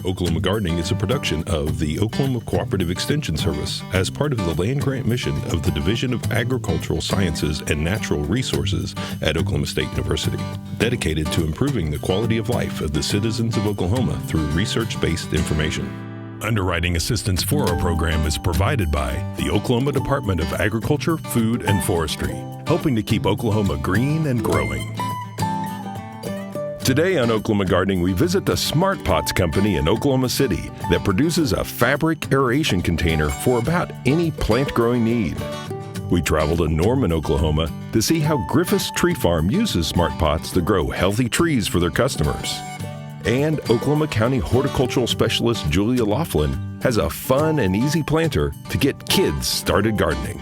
Oklahoma Gardening is a production of the Oklahoma Cooperative Extension Service as part of the land grant mission of the Division of Agricultural Sciences and Natural Resources at Oklahoma State University, dedicated to improving the quality of life of the citizens of Oklahoma through research-based information. Underwriting assistance for our program is provided by the Oklahoma Department of Agriculture, Food, and Forestry, helping to keep Oklahoma green and growing. Today on Oklahoma Gardening, we visit the Smart Pots company in Oklahoma City that produces a fabric aeration container for about any plant growing need. We travel to Norman, Oklahoma to see how Griffis Tree Farm uses Smart Pots to grow healthy trees for their customers. And Oklahoma County Horticultural Specialist Julia Laughlin has a fun and easy planter to get kids started gardening.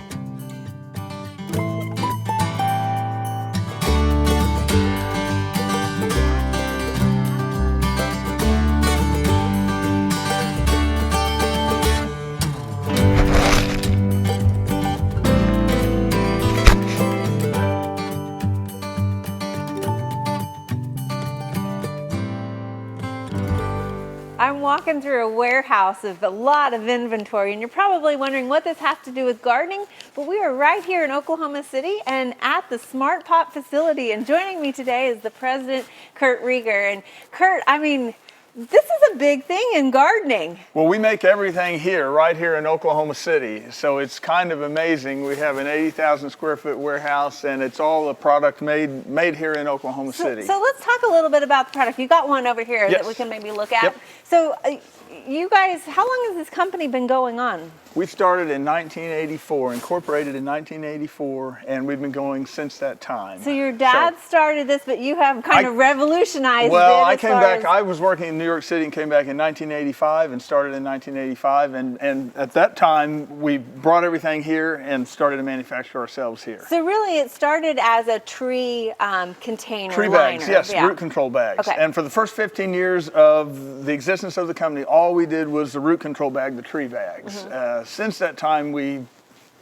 I'm walking through a warehouse of a lot of inventory, and you're probably wondering what this has to do with gardening, but we are right here in Oklahoma City and at the Smart Pot facility, and joining me today is the president, Kurt Rieger. And Kurt, I mean, this is a big thing in gardening. Well, we make everything here, right here in Oklahoma City. So it's kind of amazing. We have an 80,000 square foot warehouse, and it's all a product made here in Oklahoma City. So let's talk a little bit about the product. You got one over here that we can maybe look at. Yep. So you guys, how long has this company been going on? We started in 1984, incorporated in 1984, and we've been going since that time. So your dad started this, but you have kind of revolutionized it. Well, I came back, I was working in New York City and came back in 1985 and started in 1985. And at that time, we brought everything here and started to manufacture ourselves here. So really it started as a tree container Tree liner. bags, yes, root control bags. Okay. And for the first 15 years of the existence of the company, all we did was the root control bag, the tree bags. Mm-hmm. Since that time, we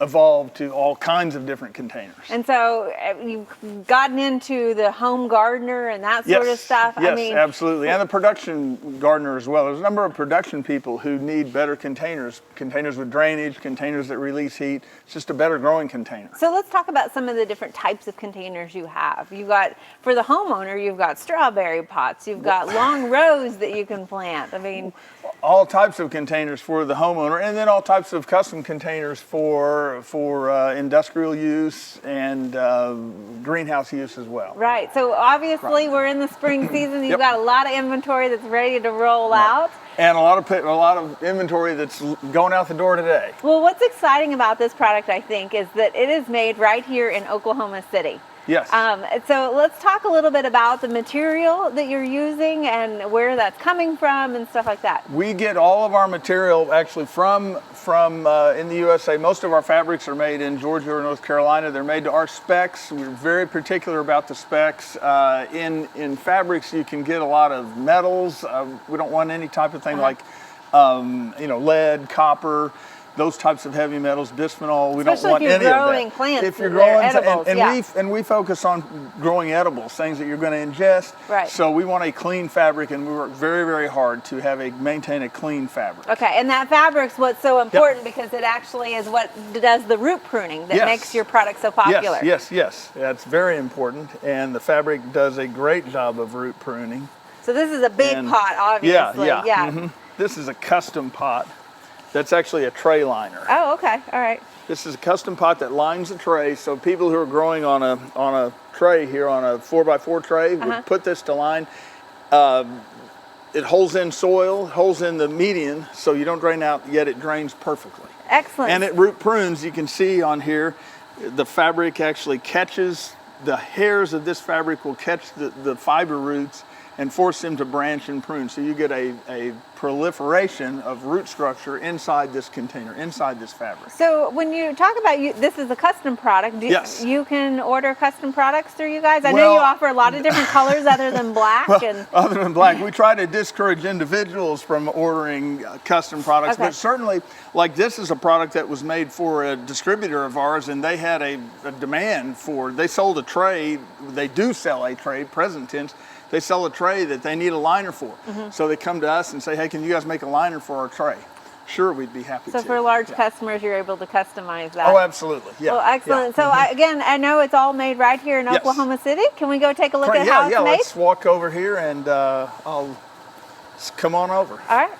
evolved to all kinds of different containers. And so you've gotten into the home gardener and that sort of stuff. Yes, I mean, absolutely. And the production gardener as well. There's a number of production people who need better containers with drainage, containers that release heat. It's just a better growing container. So let's talk about some of the different types of containers you have. You've got, for the homeowner, you've got strawberry pots. You've got long rows that you can plant. I mean, all types of containers for the homeowner, and then all types of custom containers for industrial use and greenhouse use as well. Right. So obviously we're in the spring season. You've got a lot of inventory that's ready to roll out. And a lot of inventory that's going out the door today. Well, what's exciting about this product, I think, is that it is made right here in Oklahoma City. Yes. So let's talk a little bit about the material that you're using and where that's coming from and stuff like that. We get all of our material actually from in the USA. Most of our fabrics are made in Georgia or North Carolina. They're made to our specs. We're very particular about the specs. In fabrics, you can get a lot of metals. We don't want any type of thing like lead, copper, those types of heavy metals, bisphenol. We don't want any of that. Especially if you're growing plants, if you're growing edibles, and we focus on growing edibles, things that you're going to ingest. Right. So we want a clean fabric, and we work very, very hard to maintain a clean fabric. Okay, and that fabric's what's so important because it actually is what does the root pruning that makes your product so popular. Yes. That's very important, and the fabric does a great job of root pruning. So this is a big pot, obviously. Yeah. Mm-hmm. This is a custom pot. That's actually a tray liner. Oh, okay. All right. This is a custom pot that lines the tray. So people who are growing on a tray here, on a 4x4 tray, would put this to line. It holds in soil, holds in the median, so you don't drain out, yet it drains perfectly. Excellent. And it root prunes. You can see on here, the fabric actually catches, the hairs of this fabric will catch the fiber roots and force them to branch and prune. So you get a proliferation of root structure inside this container, inside this fabric. So when you talk about this is a custom product, yes. You can order custom products through you guys? I know you offer a lot of different colors other than black. Other than black, we try to discourage individuals from ordering custom products, but certainly, like this is a product that was made for a distributor of ours, and they had a demand for, they sold a tray, they do sell a tray, present tense, they sell a tray that they need a liner for. So they come to us and say, hey, can you guys make a liner for our tray? Sure, we'd be happy to. So for large customers, you're able to customize that. Oh, absolutely. Yeah. Well, excellent. Yeah. So again, I know it's all made right here in Oklahoma City. Can we go take a look at how it's made? Let's walk over here and I'll come on over. All right.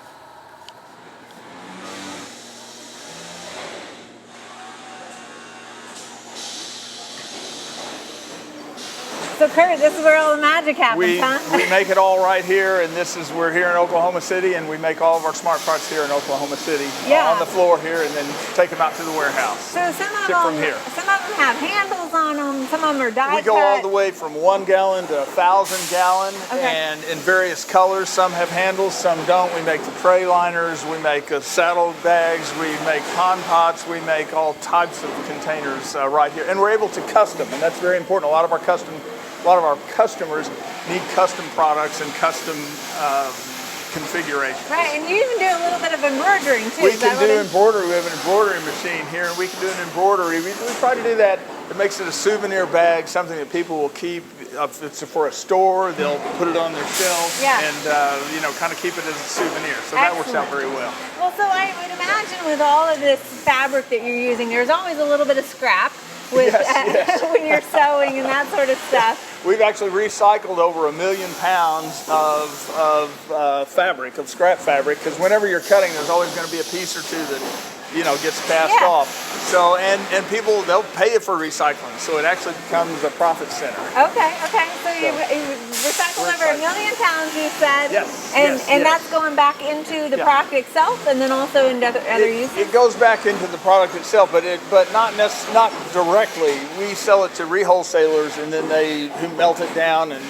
So Kurt, this is where all the magic happens, huh? We make it all right here, and we're here in Oklahoma City, and we make all of our smart pots here in Oklahoma City, on the floor here, and then take them out to the warehouse. So some of them have handles on them, some of them are die cut. We go all the way from 1 gallon to 1,000 gallon, and in various colors. Some have handles, some don't. We make the tray liners, we make saddle bags, we make pond pots, we make all types of containers right here, and we're able to custom, and that's very important. A lot of our customers need custom products and custom configuration. Right, and you even do a little bit of embroidering too. We can do embroidery. We have an embroidery machine here, and we can do an embroidery. We try to do that. It makes it a souvenir bag, something that people will keep. If it's for a store, they'll put it on their shelf and kind of keep it as a souvenir. So that works out very well. Well, so I would imagine with all of this fabric that you're using, there's always a little bit of scrap with when you're sewing and that sort of stuff. We've actually recycled over 1 million pounds of fabric, of scrap fabric, because whenever you're cutting, there's always going to be a piece or two that gets passed off. So and people, they'll pay you for recycling, so it actually becomes a profit center. Okay. So you recycle over 1 million pounds, you said. Yes. And that's going back into the product itself, and then also into other uses. It goes back into the product itself, but not directly. We sell it to rewholesalers, and then they melt it down and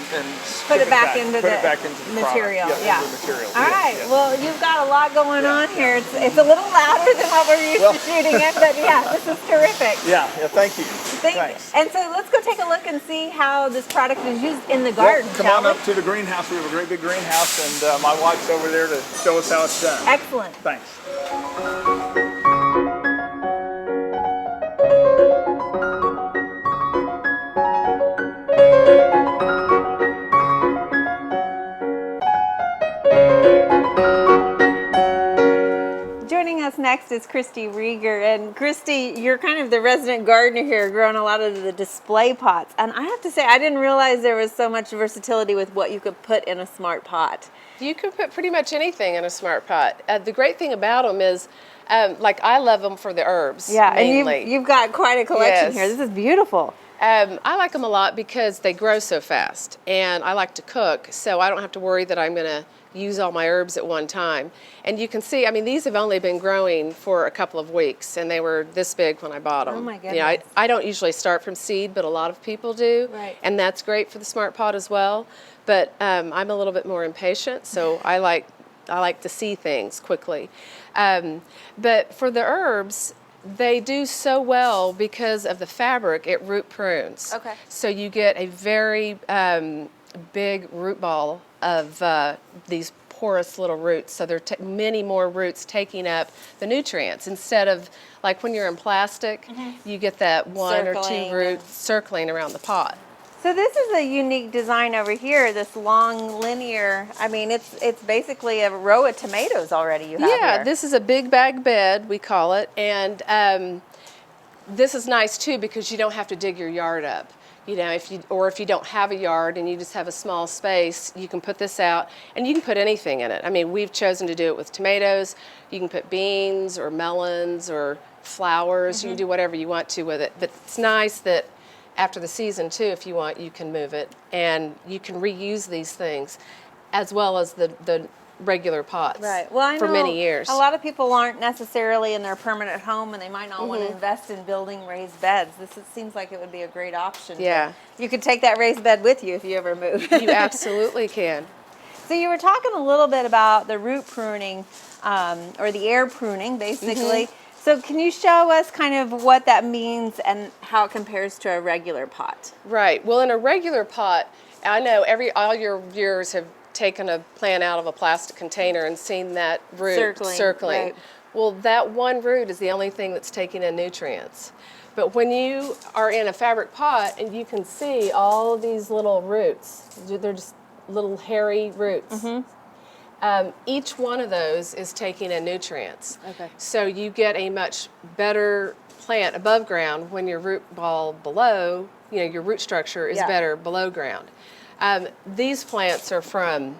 put it back into the material. All right. Well, you've got a lot going on here. It's a little louder than what we're used to shooting it, but this is terrific. Yeah. Thank you. Thanks. And so let's go take a look and see how this product is used in the garden. Come on up to the greenhouse. We have a great big greenhouse, and my wife's over there to show us how it's done. Excellent. Thanks. Joining us next is Christy Rieger, and Christy, you're kind of the resident gardener here, growing a lot of the display pots. And I have to say, I didn't realize there was so much versatility with what you could put in a smart pot. You can put pretty much anything in a smart pot. The great thing about them is, I love them for the herbs. Yeah, mainly. And you've got quite a collection here. This is beautiful. I like them a lot because they grow so fast, and I like to cook, so I don't have to worry that I'm going to use all my herbs at one time. And you can see, these have only been growing for a couple of weeks, and they were this big when I bought them. Oh my goodness. I don't usually start from seed, but a lot of people do. Right. And that's great for the smart pot as well. But I'm a little bit more impatient, so I like to see things quickly. But for the herbs, they do so well because of the fabric. It root prunes. Okay. So you get a very big root ball of these porous little roots. So there are many more roots taking up the nutrients instead of like when you're in plastic, you get that one or two roots circling around the pot. So this is a unique design over here, this long linear, it's basically a row of tomatoes already you have here. Yeah, this is a big bag bed, we call it, and this is nice too because you don't have to dig your yard up. If you don't have a yard and you just have a small space, you can put this out and you can put anything in it. We've chosen to do it with tomatoes. You can put beans or melons or flowers. You can do whatever you want to with it. But it's nice that after the season too, if you want, you can move it and you can reuse these things as well as the regular pots. Right. Well, I know for many years. A lot of people aren't necessarily in their permanent home, and they might not want to invest in building raised beds. Seems like it would be a great option. Yeah. You could take that raised bed with you if you ever move. You absolutely can. So you were talking a little bit about the root pruning, or the air pruning, basically. So can you show us kind of what that means and how it compares to a regular pot? Right. Well, in a regular pot, I know all your viewers have taken a plant out of a plastic container and seen that root circling. Right. Well, that one root is the only thing that's taking in nutrients. But when you are in a fabric pot and you can see all of these little roots, they're just little hairy roots. Each one of those is taking in nutrients. Okay. So you get a much better plant above ground when your root ball below, your root structure is better below ground. These plants are from,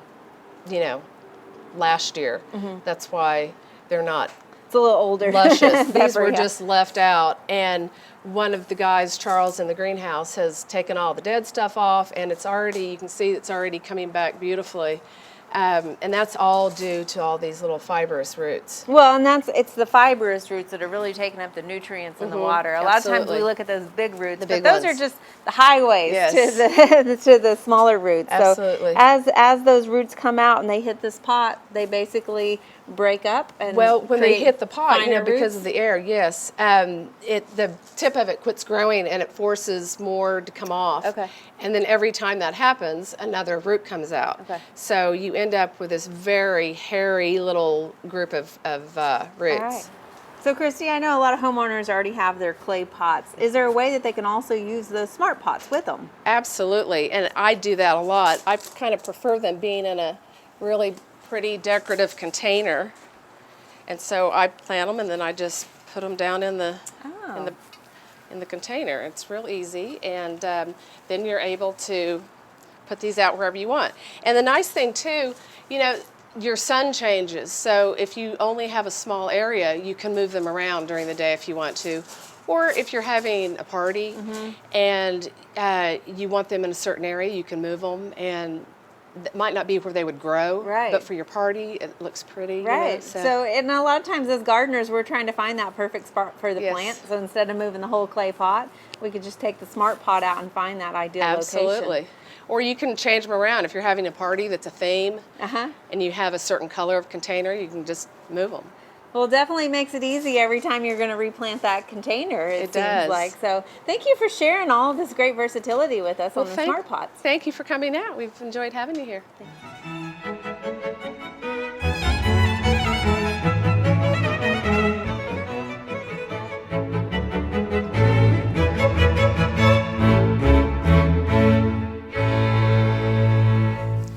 last year. That's why they're not It's a little older. luscious. These were Yeah. just left out. And one of the guys, Charles, in the greenhouse has taken all the dead stuff off, and you can see it's already coming back beautifully. And that's all due to all these little fibrous roots. Well, and it's the fibrous roots that are really taking up the nutrients in the water. A lot of times Absolutely. we look at those big roots, The big but those ones. are just the highways Yes. to the smaller roots. Absolutely. So as those roots come out and they hit this pot, they basically break up and Well, when they hit the pot, finer because roots. of the air, yes, the tip of it quits growing and it forces more to come off. Okay. And then every time that happens, another root comes out. Okay. So you end up with this very hairy little group of roots. All right. So, Christy, I know a lot of homeowners already have their clay pots. Is there a way that they can also use those smart pots with them? Absolutely, and I do that a lot. I kind of prefer them being in a really pretty decorative container, and so I plant them and then I just put them down in the container. It's real easy, and then you're able to put these out wherever you want. And the nice thing too, your sun changes, so if you only have a small area, you can move them around during the day if you want to. Or if you're having a party and you want them in a certain area, you can move them, and it might not be where they would grow, Right. but for your party, it looks pretty. Right. So, and a lot of times as gardeners, we're trying to find that perfect spot for the Yes. plant. So instead of moving the whole clay pot, we could just take the smart pot out and find that ideal Absolutely. location. Or you can change them around. If you're having a party that's a theme and you have a certain color of container, you can just move them. Well, it definitely makes it easy every time you're going to replant that container, it seems does. like. So thank you for sharing all of this great versatility with us on the smart pots. Thank you for coming out. We've enjoyed having you here.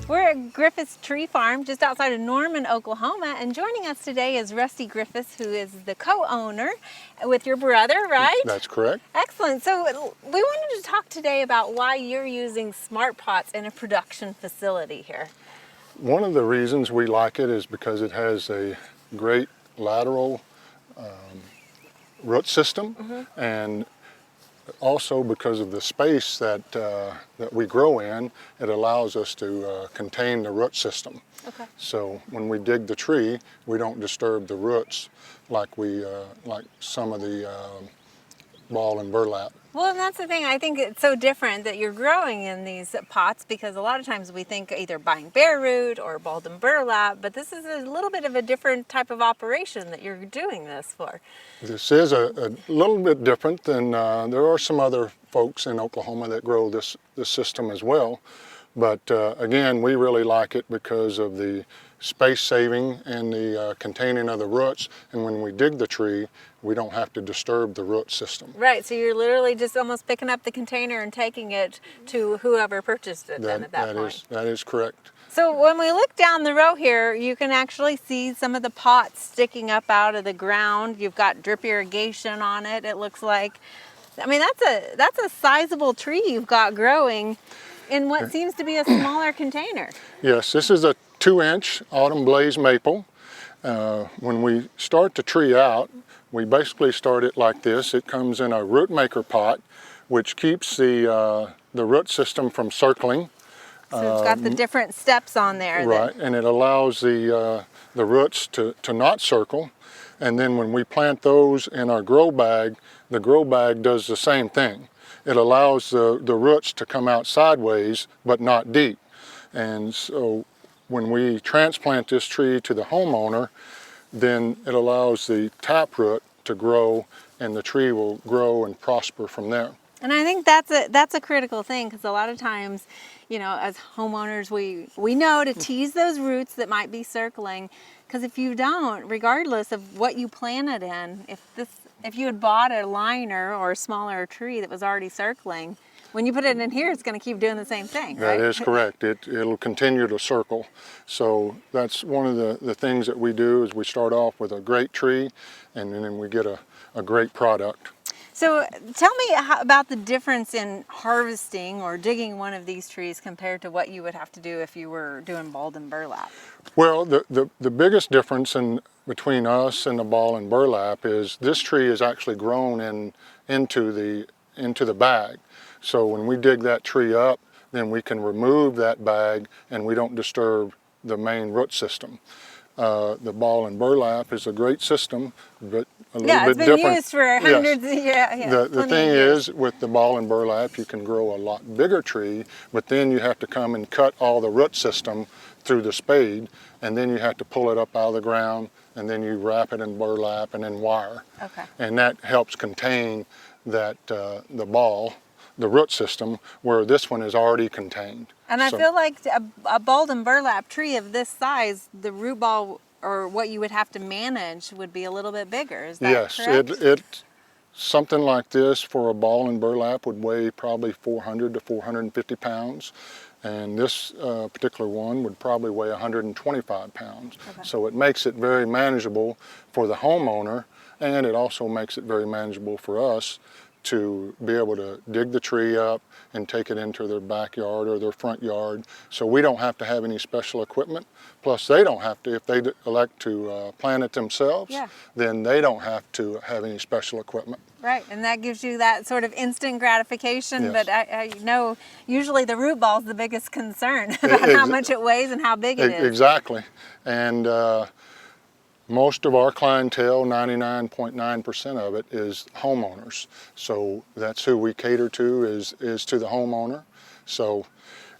We're at Griffis Tree Farm just outside of Norman, Oklahoma, and joining us today is Rusty Griffis, who is the co-owner with your brother, right? That's correct. Excellent. So we wanted to talk today about why you're using smart pots in a production facility here. One of the reasons we like it is because it has a great lateral root system, and also because of the space that we grow in, it allows us to contain the root system. Okay. So when we dig the tree, we don't disturb the roots like some of the ball and burlap. Well, and that's the thing. I think it's so different that you're growing in these pots, because a lot of times we think either buying bare root or balled and burlap, but this is a little bit of a different type of operation that you're doing this for. This is a little bit different than, there are some other folks in Oklahoma that grow this system as well. But again, we really like it because of the space saving and the containing of the roots. And when we dig the tree, we don't have to disturb the root system. Right, so you're literally just almost picking up the container and taking it to whoever purchased it then at that point. That is correct. So when we look down the row here, you can actually see some of the pots sticking up out of the ground. You've got drip irrigation on it, it looks like. I mean, that's a sizable tree you've got growing in what seems to be a smaller container. Yes, this is a 2-inch autumn blaze maple. When we start the tree out, we basically start it like this. It comes in a root maker pot, which keeps the root system from circling. So it's got the different steps on there. Right, and it allows the roots to not circle. And then when we plant those in our grow bag, the grow bag does the same thing. It allows the roots to come out sideways, but not deep. And so when we transplant this tree to the homeowner, then it allows the taproot to grow, and the tree will grow and prosper from there. And I think that's a critical thing, because a lot of times, as homeowners, we know to tease those roots that might be circling, because if you don't, regardless of what you planted in, if you had bought a liner or a smaller tree that was already circling, when you put it in here, it's going to keep doing the same thing, right? That is correct. It'll continue to circle. So that's one of the things that we do is we start off with a great tree, and then we get a great product. So tell me about the difference in harvesting or digging one of these trees compared to what you would have to do if you were doing balled and burlap. Well, the biggest difference between us and the ball and burlap is this tree is actually grown into the bag. So when we dig that tree up, then we can remove that bag and we don't disturb the main root system. The ball and burlap is a great system, but a little bit different. Yeah, it's been used for hundreds of years. The thing is, with the ball and burlap, you can grow a lot bigger tree, but then you have to come and cut all the root system through the spade, and then you have to pull it up out of the ground, and then you wrap it in burlap and then wire. Okay. And that helps contain the root system, where this one is already contained. And I feel like a balled and burlap tree of this size, the root ball or what you would have to manage would be a little bit bigger. Is that correct? Something like this for a ball and burlap would weigh probably 400 to 450 pounds. And this particular one would probably weigh 125 pounds. Okay. So it makes it very manageable for the homeowner, and it also makes it very manageable for us to be able to dig the tree up and take it into their backyard or their front yard. So we don't have to have any special equipment. Plus they don't have to, if they elect to plant it themselves, then they don't have to have any special equipment. Right, and that gives you that sort of instant gratification, but I know usually the root ball is the biggest concern about how much it weighs and how big it is. Exactly, and most of our clientele, 99.9% of it, is homeowners. So that's who we cater to, is to the homeowner. So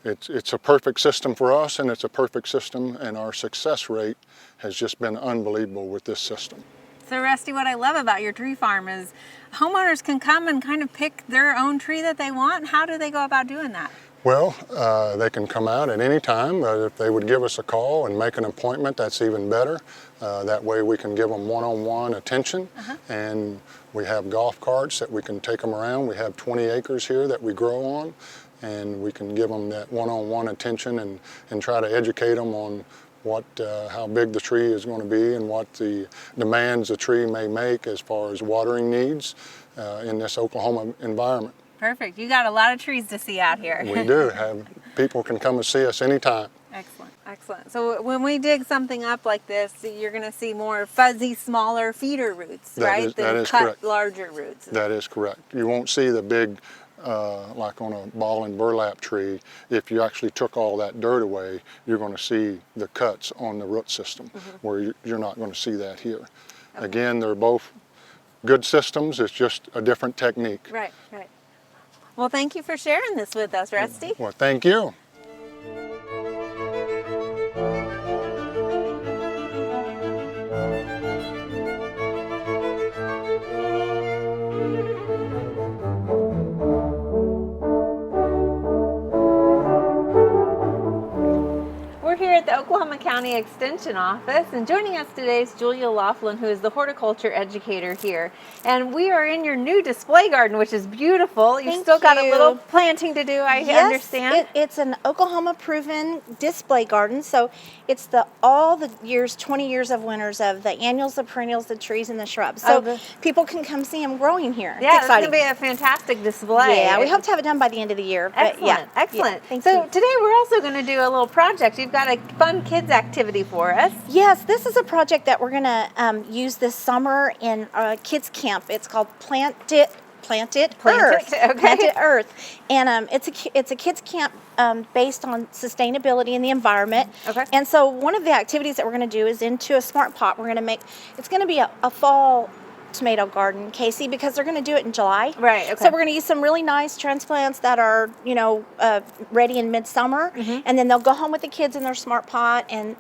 it's a perfect system for us, and it's a perfect system, and our success rate has just been unbelievable with this system. So Rusty, what I love about your tree farm is homeowners can come and kind of pick their own tree that they want. How do they go about doing that? Well, they can come out at any time. If they would give us a call and make an appointment, that's even better. That way we can give them one-on-one attention. And we have golf carts that we can take them around. We have 20 acres here that we grow on, and we can give them that one-on-one attention and try to educate them on how big the tree is going to be and what the demands the tree may make as far as watering needs in this Oklahoma environment. Perfect. You got a lot of trees to see out here. We do. People can come and see us anytime. Excellent, excellent. So when we dig something up like this, you're going to see more fuzzy, smaller feeder roots, right? That is cut correct. Larger roots. That is correct. You won't see the big, like on a ball and burlap tree. If you actually took all that dirt away, you're going to see the cuts on the root system, where you're not going to see that here. Okay. Again, they're both good systems. It's just a different technique. Right, right. Well, thank you for sharing this with us, Rusty. Well, thank you. We're here at the Oklahoma County Extension Office, and joining us today is Julia Laughlin, who is the horticulture educator here. And we are in your new display garden, which is beautiful. You've still got a little planting to do, I understand. It's an Oklahoma proven display garden. So it's all the years, 20 years of winters of the annuals, the perennials, the trees, and the shrubs. So people can come see them growing here. Yeah, it's going to be a fantastic display. Yeah, we hope to have it done by the end of the year. Excellent, yeah, excellent. Yeah, so today we're also going to do a little project. You've got a fun kids activity for us. Yes, this is a project that we're going to use this summer in a kids camp. It's called Plant It Earth. Okay. Plant It Earth. And it's a kids camp based on sustainability and the environment. Okay. And so one of the activities that we're going to do is into a smart pot. We're going to make, it's going to be a fall tomato garden, Casey, because they're going to do it in July. Right, okay. So we're going to use some really nice transplants that are, ready in midsummer, and then they'll go home with the kids in their smart pot, and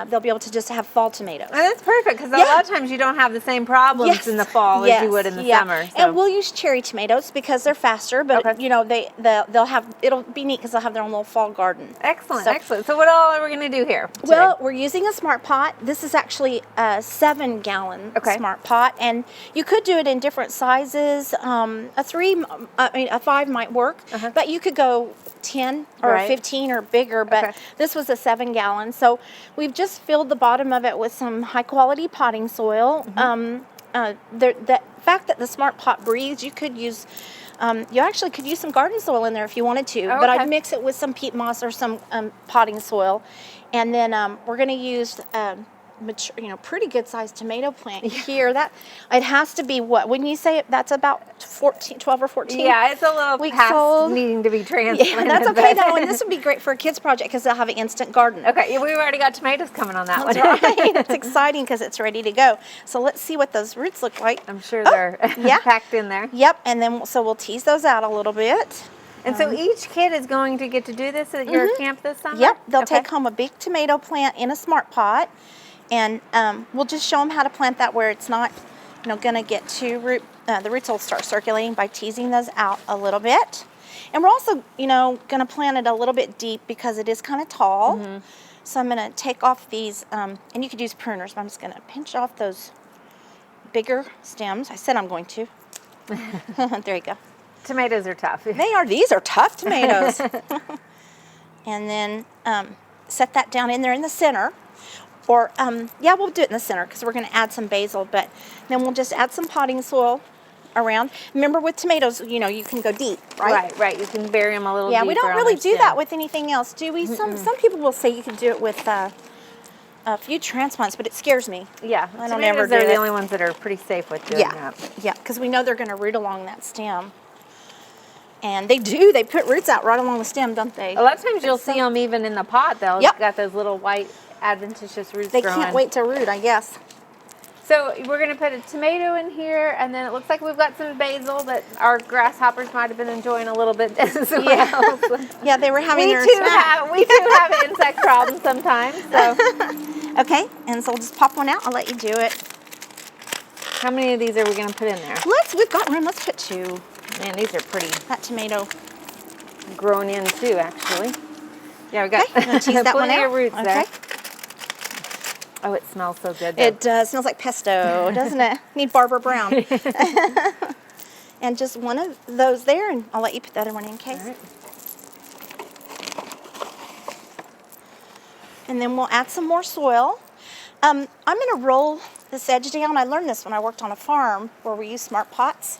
they'll be able to just have fall tomatoes. And that's perfect, because a lot of times you don't have the same problems in the fall as you would in the summer. So. And we'll use cherry tomatoes because they're faster, but they'll have, it'll be neat because they'll have their own little fall garden. Excellent, excellent. So what all are we going to do here today? Well, we're using a smart pot. This is actually a 7-gallon smart pot, and You could do it in different sizes. A 5 might work, but you could go 10 or Right. 15 or bigger, but Okay. this was a 7-gallon. So we've just filled the bottom of it with some high quality potting soil. The fact that the Smart Pot breathes, you could use, you actually could use some garden soil in there if you wanted to, but Okay. I'd mix it with some peat moss or some potting soil. And then we're going to use mature, pretty good sized tomato plant here. That it has to be what? When you say it, that's about 12 or 14. Yeah, it's a little weeks past old. needing to be transplanted. Yeah, that's okay but- though, and this would be great for a kids project because they'll have an instant garden. Okay, we've already got tomatoes coming on that That's one. right. It's exciting because it's ready to go. So let's see what those roots look like. I'm sure they're yeah. packed in there. Yep, and then so we'll tease those out a little bit. And so each kid is going to get to do this at your camp this summer? Yep, they'll Okay. take home a big tomato plant in a Smart Pot, and we'll just show them how to plant that where it's not, going to get too the roots will start circulating by teasing those out a little bit. And we're also, going to plant it a little bit deep because it is kind of tall. So I'm going to take off these, and you could use pruners, but I'm just going to pinch off those bigger stems. I said I'm going to. There you go. Tomatoes are tough. These are tough tomatoes. And then set that down in there in the center. Or, we'll do it in the center because we're going to add some basil, but then we'll just add some potting soil around. Remember with tomatoes, you can go deep, right? Right. You can bury them a little Yeah, deeper we don't on really their do stem. that with anything else, do we? Some people will say you can do it with a few transplants, but it scares me. Yeah, I don't ever tomatoes do are the it. only ones that are pretty safe with doing that. Yeah, because we know they're going to root along that stem. And they do. They put roots out right along the stem, don't they? A lot of times you'll see them even in the pot. They'll got those little white adventitious roots They growing. can't wait to root, I guess. So we're going to put a tomato in here, and then it looks like we've got some basil that our grasshoppers might have been enjoying a little bit as well. Yeah. So Yeah, they were having we their too snack. have insect problems sometimes. So Okay, and so we'll just pop one out. I'll let you do it. how many of these are we going to put in there? We've got room. Let's put 2. Man, these are pretty That tomato. grown in too, actually. Yeah, we got Okay, I'm gonna tease that one plenty out. of roots there. Okay. Oh, it smells so good. Though. It does. Smells like pesto, doesn't it? Need Barbara Brown. And just one of those there, and I'll let you put the other one in case. All right. And then we'll add some more soil. I'm going to roll this edge down. I learned this when I worked on a farm where we use Smart Pots.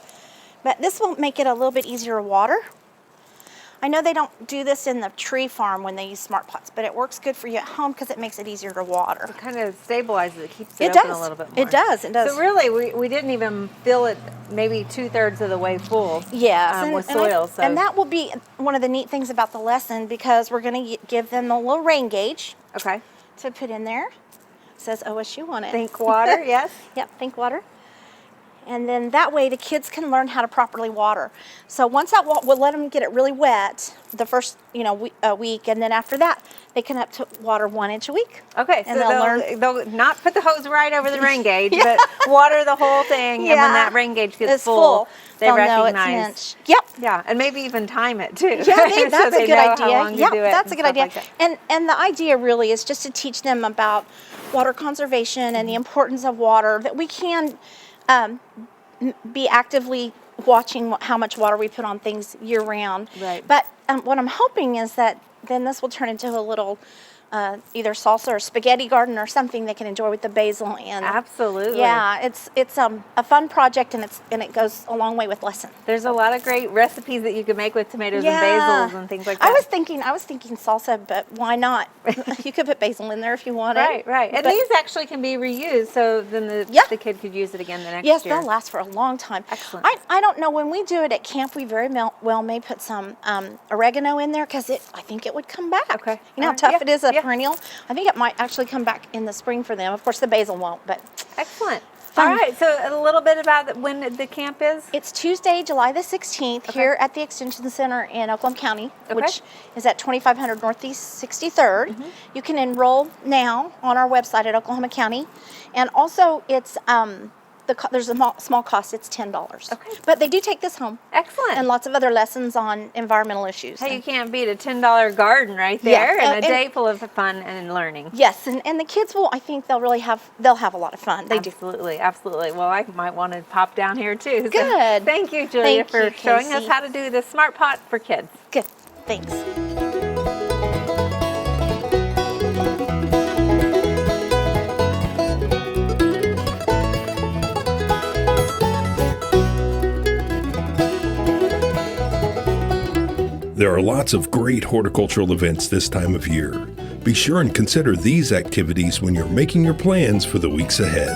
But this will make it a little bit easier to water. I know they don't do this in the tree farm when they use Smart Pots, but it works good for you at home because it makes it easier to water. It kind of stabilizes it, keeps it, It open does. a little bit more. It does. It does. So really, we didn't even fill it maybe 2/3 of the way full. Yes, with soil. and that will be one of the neat things about the lesson because we're going to give them a little rain gauge Okay. to put in there. It says OSU on it. Think water, yes. Yep, think water. And then that way the kids can learn how to properly water. So once that we'll let them get it really wet the first week, and then after that they can up to water 1 inch a week. Okay, And so they'll not put the hose right over the rain gauge, but water the whole thing, and when that rain gauge gets it's full, they they'll know recognize. it's an inch. Yep. Yeah, and maybe even time it too. Yeah, so that's they a good know idea. How long to do it That's a and good stuff idea. like that. And the idea really is just to teach them about water conservation and the importance of water, that we can be actively watching how much water we put on things year round. Right. But what I'm hoping is that then this will turn into a little either salsa or spaghetti garden or something they can enjoy with the basil and Absolutely. yeah, it's a fun project, and it goes a long way with lesson. There's a lot of great recipes that you can make with tomatoes and basils and things like that. I was thinking salsa, but why not? You could put basil in there if you wanted. Right. And But- these actually can be reused, so then the kid could use it again the next Yes, year. they'll last for a long time. Excellent. I don't know, when we do it at camp, we very well may put some oregano in there because I think it would come back. Okay. You know how Alright. tough Yeah. it is, a Yeah. perennial? I think it might actually come back in the spring for them. Of course, the basil won't, but Excellent. Fun. All right, so a little bit about when the camp is. it's Tuesday, July the 16th, here at the Extension Center in Oklahoma County, which is at 2500 Northeast 63rd. You can enroll now on our website at Oklahoma County. And also, it's there's a small cost. It's $10. Okay. But they do take this home. Excellent. And lots of other lessons on environmental issues. Hey, you can't beat a $10 garden right there, Yeah, and a day full of fun and learning. Yes, and the kids will. I think they'll have a lot of fun. They do. Absolutely, absolutely. Well, I might want to pop down here too. So Good. thank you, Julia, Thank for you, showing us Casey. how to do the smart pot for kids. Good. Thanks. There are lots of great horticultural events this time of year. Be sure and consider these activities when you're making your plans for the weeks ahead.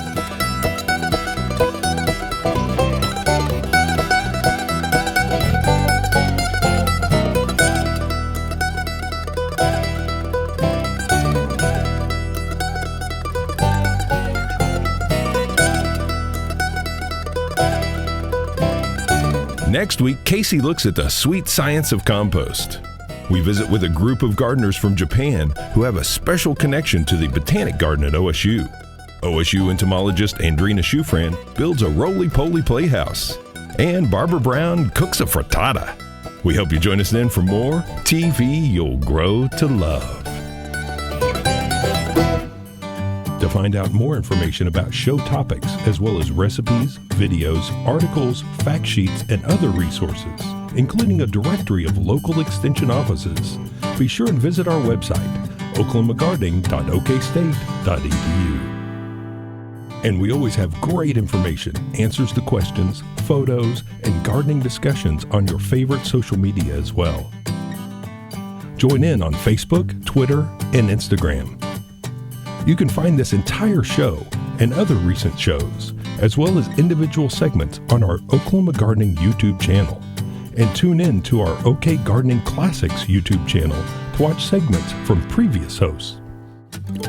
Next week, Casey looks at the sweet science of compost. We visit with a group of gardeners from Japan who have a special connection to the Botanic Garden at OSU. OSU entomologist Andrina Schufran builds a roly-poly playhouse. And Barbara Brown cooks a frittata. We hope you join us then for more TV You'll Grow to Love. To find out more information about show topics, as well as recipes, videos, articles, fact sheets, and other resources, including a directory of local extension offices, be sure and visit our website, oklahomagardening.okstate.edu. And we always have great information, answers to questions, photos, and gardening discussions on your favorite social media as well. Join in on Facebook, Twitter, and Instagram. You can find this entire show and other recent shows, as well as individual segments on our Oklahoma Gardening YouTube channel. And tune in to our OK Gardening Classics YouTube channel to watch segments from previous hosts.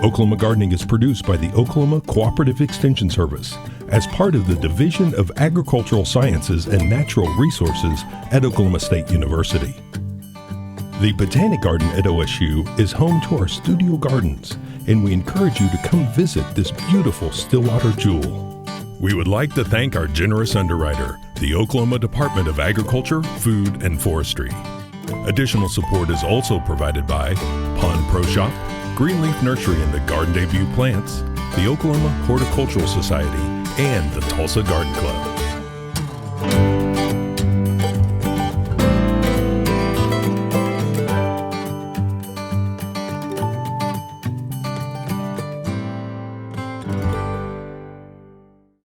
Oklahoma Gardening is produced by the Oklahoma Cooperative Extension Service as part of the Division of Agricultural Sciences and Natural Resources at Oklahoma State University. The Botanic Garden at OSU is home to our studio gardens, and we encourage you to come visit this beautiful Stillwater jewel. We would like to thank our generous underwriter, the Oklahoma Department of Agriculture, Food, and Forestry. Additional support is also provided by Pond Pro Shop, Greenleaf Nursery and the Garden Debut Plants, the Oklahoma Horticultural Society, and the Tulsa Garden Club.